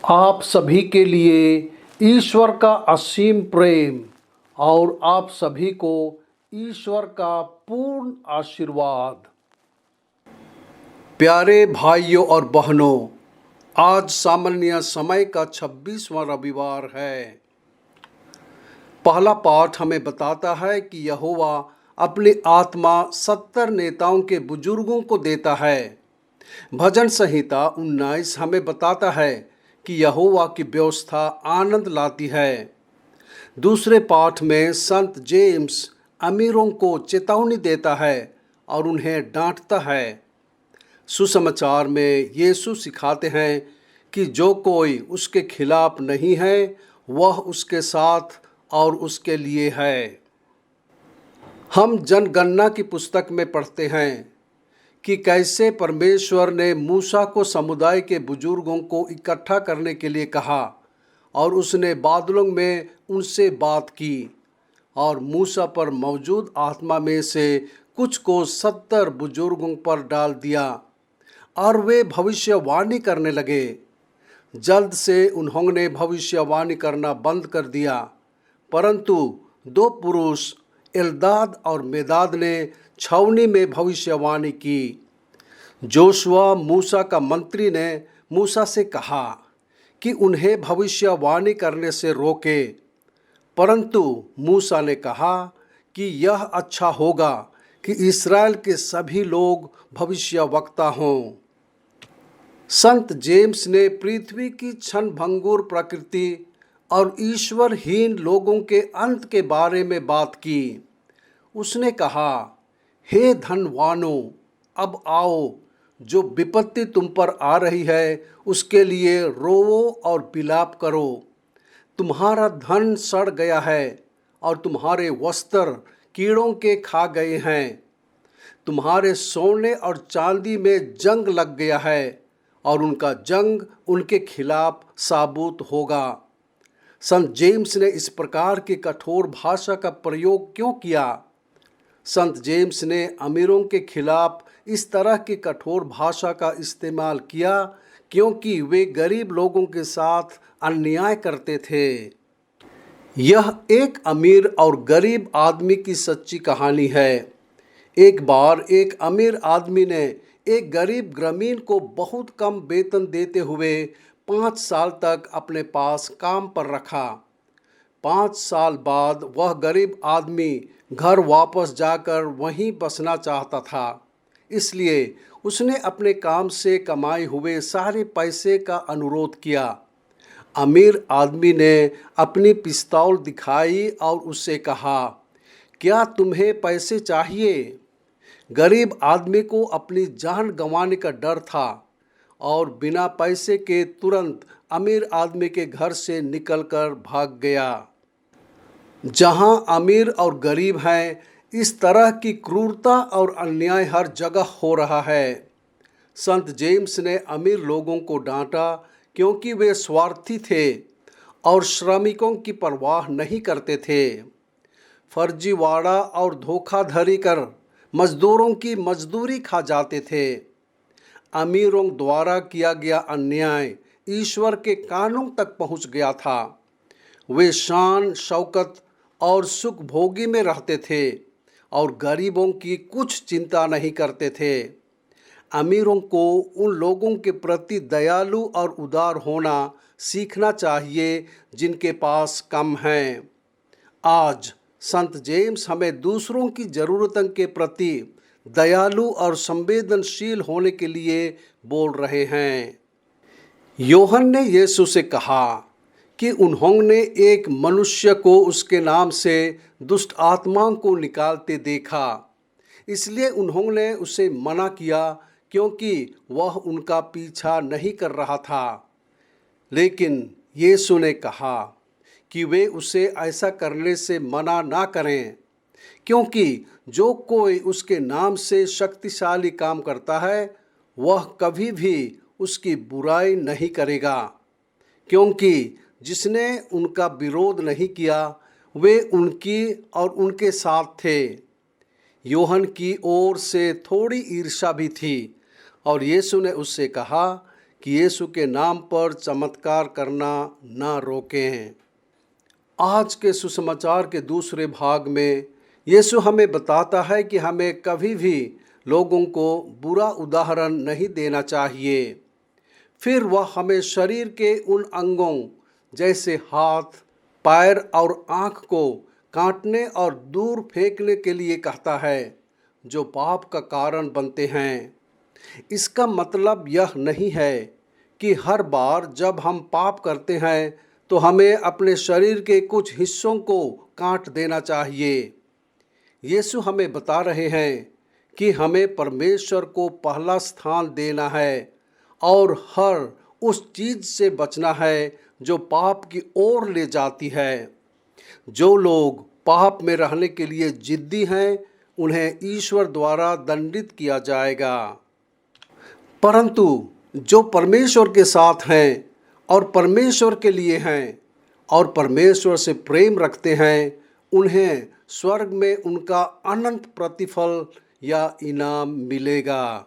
आप सभी के लिए ईश्वर का असीम प्रेम और आप सभी को ईश्वर का पूर्ण आशीर्वाद। प्यारे भाइयों और बहनों, आज सामान्य समय का 26वां रविवार है। पहला पाठ हमें बताता है कि यहोवा अपनी आत्मा 70 नेताओं के बुजुर्गों को देता है। भजन संहिता 19 हमें बताता है कि यहोवा की व्यवस्था आनंद लाती है। दूसरे पाठ में संत जेम्स अमीरों को चेतावनी देता है और उन्हें डांटता है। सुसमाचार में यीशु सिखाते हैं कि जो कोई उसके खिलाफ नहीं है वह उसके साथ और उसके लिए है। हम जनगणना की पुस्तक में पढ़ते हैं कि कैसे परमेश्वर ने मूसा को समुदाय के बुजुर्गों को इकट्ठा करने के लिए कहा और उसने बादलों में उनसे बात की और मूसा पर मौजूद आत्मा में से कुछ को 70 बुजुर्गों पर डाल दिया और वे भविष्यवाणी करने लगे। जल्द से उन्होंने भविष्यवाणी करना बंद कर दिया, परंतु 2 पुरुष एल्दाद और मेदाद ने छावनी में भविष्यवाणी की। जोशुआ मूसा का मंत्री ने मूसा से कहा कि उन्हें भविष्यवाणी करने से रोके, परंतु मूसा ने कहा कि यह अच्छा होगा कि इस्राएल के सभी लोग भविष्यवक्ता हों। संत जेम्स ने पृथ्वी की क्षणभंगुर प्रकृति और ईश्वरहीन लोगों के अंत के बारे में बात की। उसने कहा, हे धनवानों, अब आओ, जो विपत्ति तुम पर आ रही है उसके लिए रोवो और विलाप करो। तुम्हारा धन सड़ गया है और तुम्हारे वस्त्र कीड़ों के खा गए हैं। तुम्हारे सोने और चांदी में जंग लग गया है और उनका जंग उनके खिलाफ साबुत होगा। संत जेम्स ने इस प्रकार की कठोर भाषा का प्रयोग क्यों किया? संत जेम्स ने अमीरों के खिलाफ इस तरह की कठोर भाषा का इस्तेमाल किया क्योंकि वे गरीब लोगों के साथ अन्याय करते थे। यह एक अमीर और गरीब आदमी की सच्ची कहानी है। एक बार एक अमीर आदमी ने एक गरीब ग्रामीण को बहुत कम वेतन देते हुए 5 साल तक अपने पास काम पर रखा। 5 साल बाद वह गरीब आदमी घर वापस जाकर वहीं बसना चाहता था, इसलिए उसने अपने काम से कमाए हुए सारे पैसे का अनुरोध किया। अमीर आदमी ने अपनी पिस्तौल दिखाई और उससे कहा, क्या तुम्हें पैसे चाहिए? गरीब आदमी को अपनी जान गंवाने का डर था और बिना पैसे के तुरंत अमीर आदमी के घर से निकलकर भाग गया। जहां अमीर और गरीब हैं, इस तरह की क्रूरता और अन्याय हर जगह हो रहा है। संत जेम्स ने अमीर लोगों को डांटा क्योंकि वे स्वार्थी थे और श्रमिकों की परवाह नहीं करते थे। फर्जीवाड़ा और धोखाधड़ी कर मजदूरों की मजदूरी खा जाते थे। अमीरों द्वारा किया गया अन्याय ईश्वर के कानों तक पहुंच गया था। वे शान शौकत और सुख भोगी में रहते थे और गरीबों की कुछ चिंता नहीं करते थे। अमीरों को उन लोगों के प्रति दयालु और उदार होना सीखना चाहिए जिनके पास कम हैं। आज संत जेम्स हमें दूसरों की ज़रूरतों के प्रति दयालु और संवेदनशील होने के लिए बोल रहे हैं। यूहन्ना ने यीशु से कहा कि उन्होंने एक मनुष्य को उसके नाम से दुष्ट आत्माओं को निकालते देखा, इसलिए उन्होंने उसे मना किया क्योंकि वह उनका पीछा नहीं कर रहा था। लेकिन यीशु ने कहा कि वे उसे ऐसा करने से मना ना करें, क्योंकि जो कोई उसके नाम से शक्तिशाली काम करता है वह कभी भी उसकी बुराई नहीं करेगा, क्योंकि जिसने उनका विरोध नहीं किया वे उनकी और उनके साथ थे। यूहन्ना की ओर से थोड़ी ईर्ष्या भी थी और यीशु ने उससे कहा कि यीशु के नाम पर चमत्कार करना ना रोकें। आज के सुसमाचार के दूसरे भाग में यीशु हमें बताता है कि हमें कभी भी लोगों को बुरा उदाहरण नहीं देना चाहिए। फिर वह हमें शरीर के उन अंगों जैसे हाथ, पैर और आँख को काटने और दूर फेंकने के लिए कहता है जो पाप का कारण बनते हैं। इसका मतलब यह नहीं है कि हर बार जब हम पाप करते हैं तो हमें अपने शरीर के कुछ हिस्सों को काट देना चाहिए। यीशु हमें बता रहे हैं कि हमें परमेश्वर को पहला स्थान देना है और हर उस चीज़ से बचना है जो पाप की ओर ले जाती है। जो लोग पाप में रहने के लिए जिद्दी हैं, उन्हें ईश्वर द्वारा दंडित किया जाएगा। परंतु जो परमेश्वर के साथ हैं और परमेश्वर के लिए हैं और परमेश्वर से प्रेम रखते हैं, उन्हें स्वर्ग में उनका अनंत प्रतिफल या इनाम मिलेगा।